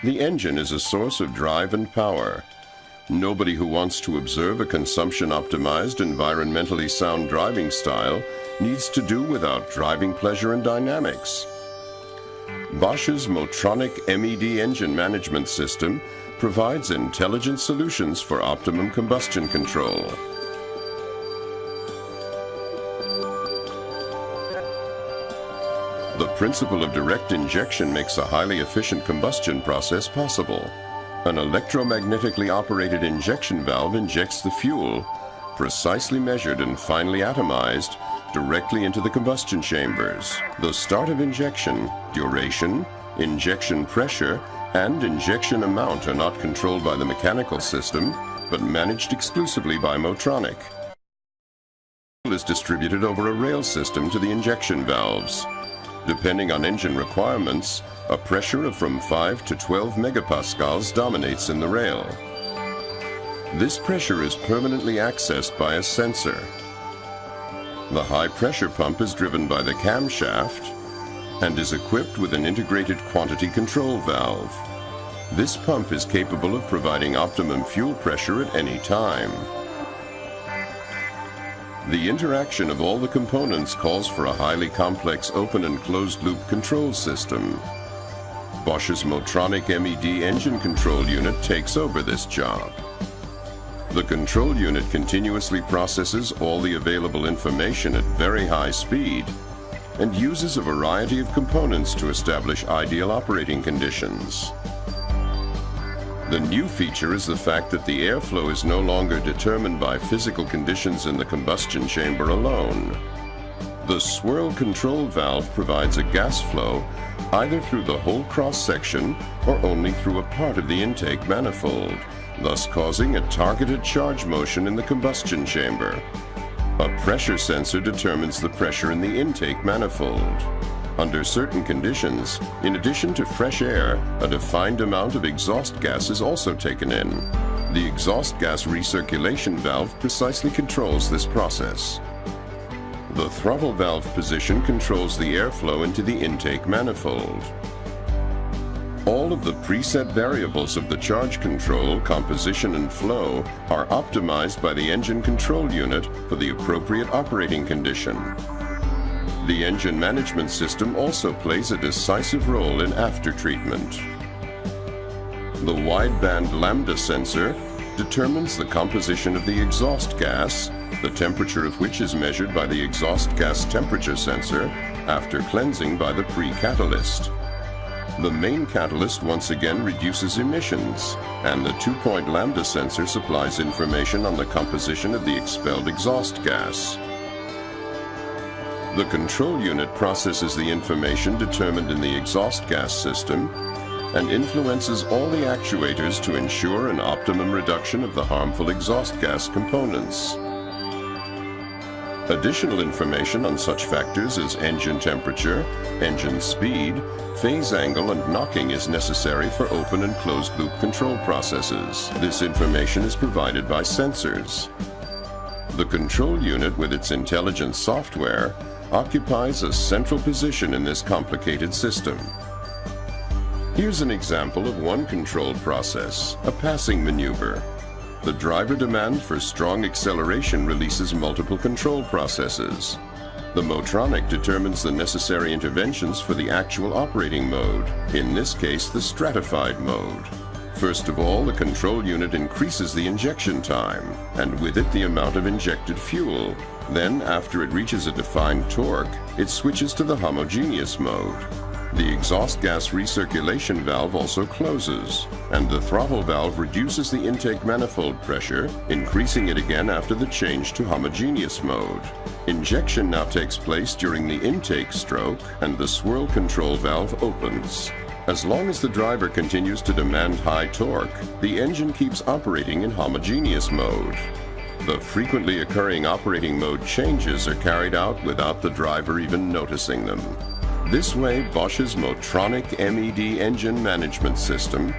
The engine is a source of drive and power. Nobody who wants to observe a consumption-optimized, environmentally sound driving style needs to do without driving pleasure and dynamics. Bosch's Motronic MED engine management system provides intelligent solutions for optimum combustion control. The principle of direct injection makes a highly efficient combustion process possible. An electromagnetically operated injection valve injects the fuel, precisely measured and finely atomized, directly into the combustion chambers. The start of injection, duration, injection pressure, and injection amount are not controlled by the mechanical system, but managed exclusively by Motronic. Fuel is distributed over a rail system to the injection valves. Depending on engine requirements, a pressure of from 5 to 12 megapascals dominates in the rail. This pressure is permanently accessed by a sensor. The high-pressure pump is driven by the camshaft and is equipped with an integrated quantity control valve. This pump is capable of providing optimum fuel pressure at any time. The interaction of all the components calls for a highly complex open and closed-loop control system. Bosch's Motronic MED engine control unit takes over this job. The control unit continuously processes all the available information at very high speed and uses a variety of components to establish ideal operating conditions. The new feature is the fact that the airflow is no longer determined by physical conditions in the combustion chamber alone. The swirl control valve provides a gas flow either through the whole cross-section or only through a part of the intake manifold, thus causing a targeted charge motion in the combustion chamber. A pressure sensor determines the pressure in the intake manifold. Under certain conditions, in addition to fresh air, a defined amount of exhaust gas is also taken in. The exhaust gas recirculation valve precisely controls this process. The throttle valve position controls the airflow into the intake manifold. All of the preset variables of the charge control, composition, and flow are optimized by the engine control unit for the appropriate operating condition. The engine management system also plays a decisive role in aftertreatment. The wideband lambda sensor determines the composition of the exhaust gas, the temperature of which is measured by the exhaust gas temperature sensor after cleansing by the pre-catalyst. The main catalyst once again reduces emissions, and the 2-point lambda sensor supplies information on the composition of the expelled exhaust gas. The control unit processes the information determined in the exhaust gas system and influences all the actuators to ensure an optimum reduction of the harmful exhaust gas components. Additional information on such factors as engine temperature, engine speed, phase angle, and knocking is necessary for open and closed loop control processes. This information is provided by sensors. The control unit with its intelligent software occupies a central position in this complicated system. Here's an example of one controlled process, a passing maneuver. The driver demand for strong acceleration releases multiple control processes. The Motronic determines the necessary interventions for the actual operating mode, in this case the stratified mode. First of all, the control unit increases the injection time, and with it the amount of injected fuel. Then, after it reaches a defined torque, it switches to the homogeneous mode. The exhaust gas recirculation valve also closes, and the throttle valve reduces the intake manifold pressure, increasing it again after the change to homogeneous mode. Injection now takes place during the intake stroke, and the swirl control valve opens. As long as the driver continues to demand high torque, the engine keeps operating in homogeneous mode. The frequently occurring operating mode changes are carried out without the driver even noticing them. This way, Bosch's Motronic MED engine management system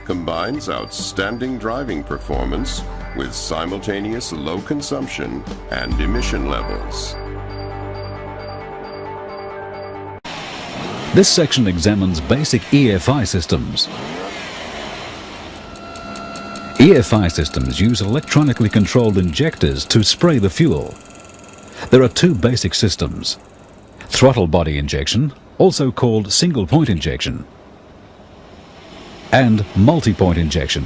combines outstanding driving performance with simultaneous low consumption and emission levels. This section examines basic EFI systems. EFI systems use electronically controlled injectors to spray the fuel. There are two basic systems: throttle body injection, also called single-point injection, and multi-point injection.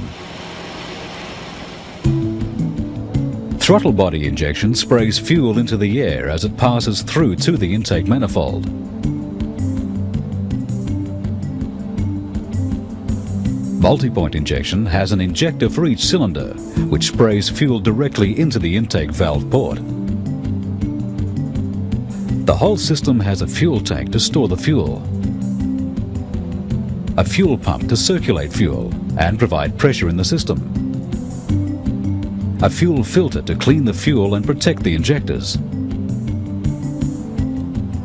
Throttle body injection sprays fuel into the air as it passes through to the intake manifold. Multi-point injection has an injector for each cylinder, which sprays fuel directly into the intake valve port. The whole system has a fuel tank to store the fuel, a fuel pump to circulate fuel and provide pressure in the system, a fuel filter to clean the fuel and protect the injectors,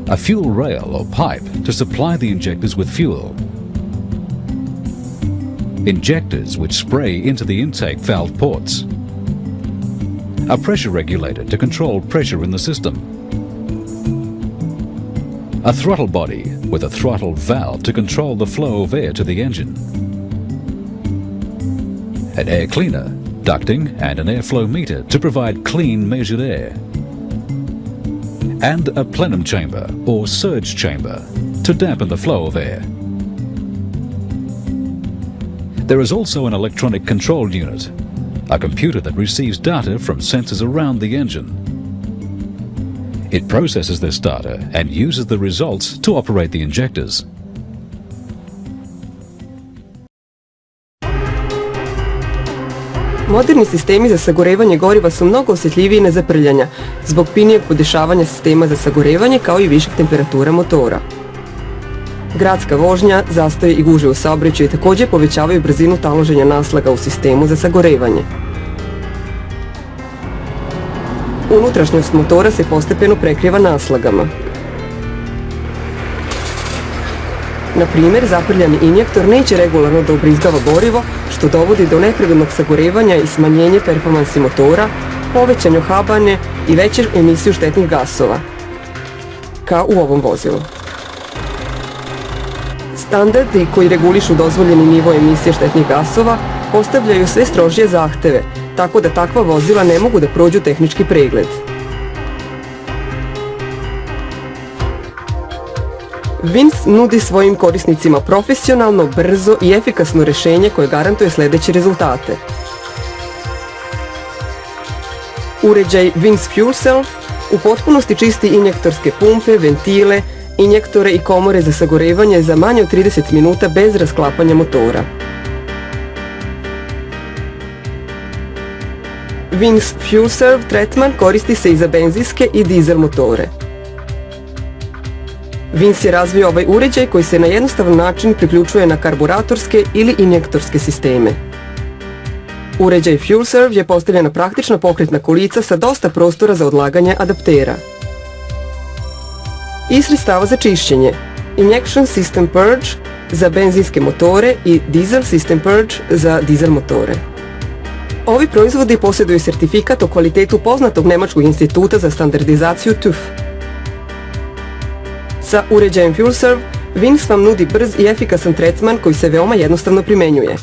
a fuel rail or pipe to supply the injectors with fuel, injectors which spray into the intake valve ports, a pressure regulator to control pressure in the system, a throttle body with a throttle valve to control the flow of air to the engine, an air cleaner, ducting and an airflow meter to provide clean measured air, and a plenum chamber or surge chamber to dampen the flow of air. There is also an electronic control unit, a computer that receives data from sensors around the engine. It processes this data and uses the results to operate the injectors. Moderni sistemi za sagorevanje goriva su mnogo osjetljiviji na zaprljanja, zbog finijeg podešavanja sistema za sagorevanje kao i viših temperatura motora. Gradska vožnja, zastoj i gužve u saobraćaju također povećavaju brzinu taloženja naslaga u sistemu za sagorevanje. Unutrašnjost motora se postepeno prekriva naslagama. Na primjer, zaprljani injektor neće regularno da ubrizgava gorivo, što dovodi do nepravilnog sagorevanja i smanjenje performansi motora, povećanje ohabanje i veću emisiju štetnih gasova, kao u ovom vozilu. Standardi koji regulišu dozvoljeni nivo emisije štetnih gasova postavljaju sve strožije zahteve, tako da takva vozila ne mogu da prođu tehnički pregled. Vinc nudi svojim korisnicima profesionalno, brzo i efikasno rješenje koje garantuje sljedeće rezultate. Uređaj Vinc Fuel Cell u potpunosti čisti injektorske pumpe, ventile, injektore i komore za sagorevanje za manje od 30 minuta bez rasklapanja motora. Vinc Fuel Serve tretman koristi se i za benzinske i dizel motore. Vinc je razvio ovaj uređaj koji se na jednostavan način priključuje na karburatorske ili injektorske sisteme. Uređaj Fuel Serve je postavljena praktična pokretna kolica sa dosta prostora za odlaganje adaptera. I sredstava za čišćenje: Injection System Purge za benzinske motore i Diesel System Purge za dizel motore. Ovi proizvodi posjeduju sertifikat o kvalitetu poznatog Nemačkog instituta za standardizaciju TÜV. Sa uređajem Fuel Serve, Vinc vam nudi brz i efikasan tretman koji se veoma jednostavno primenjuje.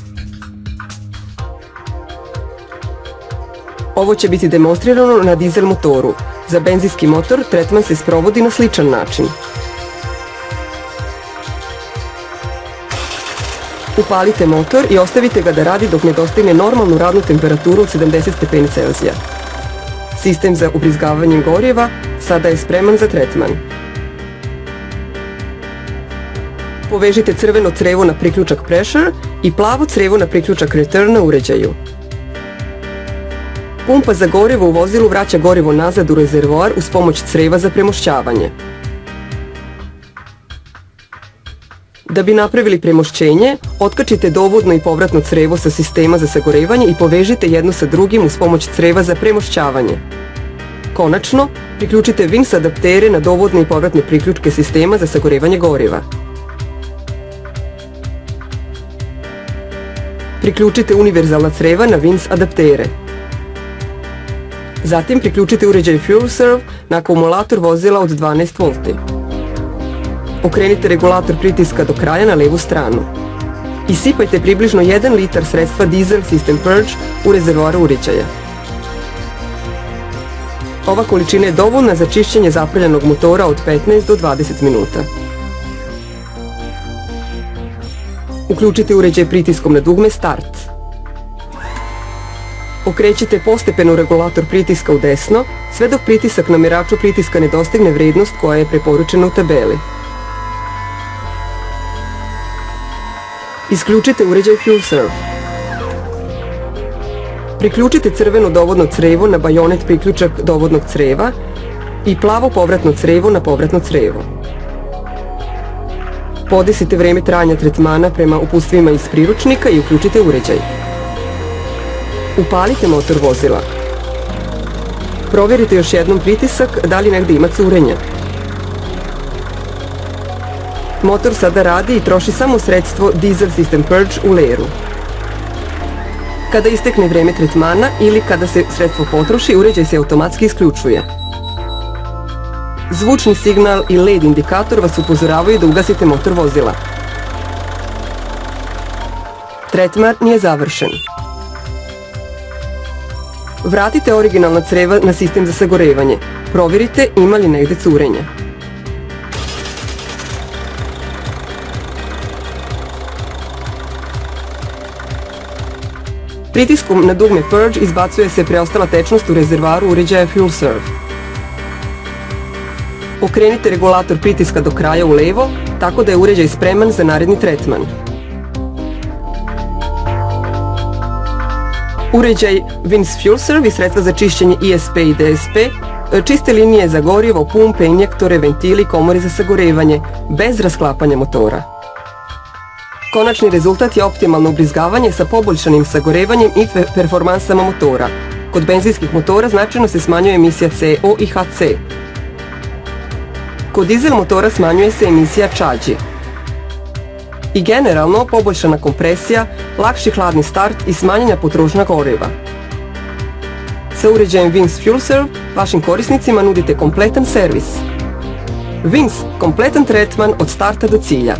Ovo će biti demonstrirano na dizel motoru. Za benzinski motor tretman se sprovodi na sličan način. Upalite motor i ostavite ga da radi dok ne dostigne normalnu radnu temperaturu od 70 stepeni Celzija. Sistem za ubrizgavanjem goriva sada je spreman za tretman. Povežite crveno crevo na priključak Pressure i plavo crevo na priključak Return na uređaju. Pumpa za gorivo u vozilu vraća gorivo nazad u rezervoar uz pomoć creva za premošćavanje. Da bi napravili premošćenje, otkačite dovodno i povratno crevo sa sistema za sagorevanje i povežite jedno sa drugim uz pomoć creva za premošćavanje. Konačno, priključite Vinc adaptere na dovodne i povratne priključke sistema za sagorevanje goriva. Priključite univerzalna creva na Vinc adaptere. Zatim priključite uređaj Fuel Serve na akumulator vozila od 12 V. Okrenite regulator pritiska do kraja na levu stranu. Isipajte približno 1 litar sredstva Diesel System Purge u rezervoar uređaja. Ova količina je dovoljna za čišćenje zaprljanog motora od 15 do 20 minuta. Uključite uređaj pritiskom na dugme Start. Okrećite postepeno regulator pritiska u desno, sve dok pritisak na meraču pritiska ne dostigne vrednost koja je preporučena u tabeli. Isključite uređaj Fuel Serve. Priključite crveno dovodno crevo na bajonet priključak dovodnog creva i plavo povratno crevo na povratno crevo. Podesite vreme trajanja tretmana prema uputstvima iz priručnika i uključite uređaj. Upalite motor vozila. Provjerite još jednom pritisak da li negdje ima curenja. Motor sada radi i troši samo sredstvo Diesel System Purge u leru. Kada istekne vreme tretmana ili kada se sredstvo potroši, uređaj se automatski isključuje. Zvučni signal i LED indikator vas upozoravaju da ugasite motor vozila. Tretman nije završen. Vratite originalna creva na sistem za sagorevanje. Provjerite ima li negdje curenja. Pritiskom na dugme Purge izbacuje se preostala tečnost u rezervaru uređaja Fuel Serve. Okrenite regulator pritiska do kraja u levo, tako da je uređaj spreman za naredni tretman. Uređaj Vince Fuel Serve i sredstva za čišćenje ISP i DSP, čiste linije za gorivo, pumpe, injektore, ventili, komore za sagorevanje, bez rasklapanja motora. Konačni rezultat je optimalno ubrizgavanje sa poboljšanim sagorevanjem i performansama motora. Kod benzinskih motora značajno se smanjuje emisija CO i HC. Kod dizel motora smanjuje se emisija čađi. I generalno poboljšana kompresija, lakši hladni start i smanjena potrošnja goriva. Sa uređajem Vince Fuel Serve vašim korisnicima nudite kompletan servis. Vince, kompletan tretman od starta do cilja.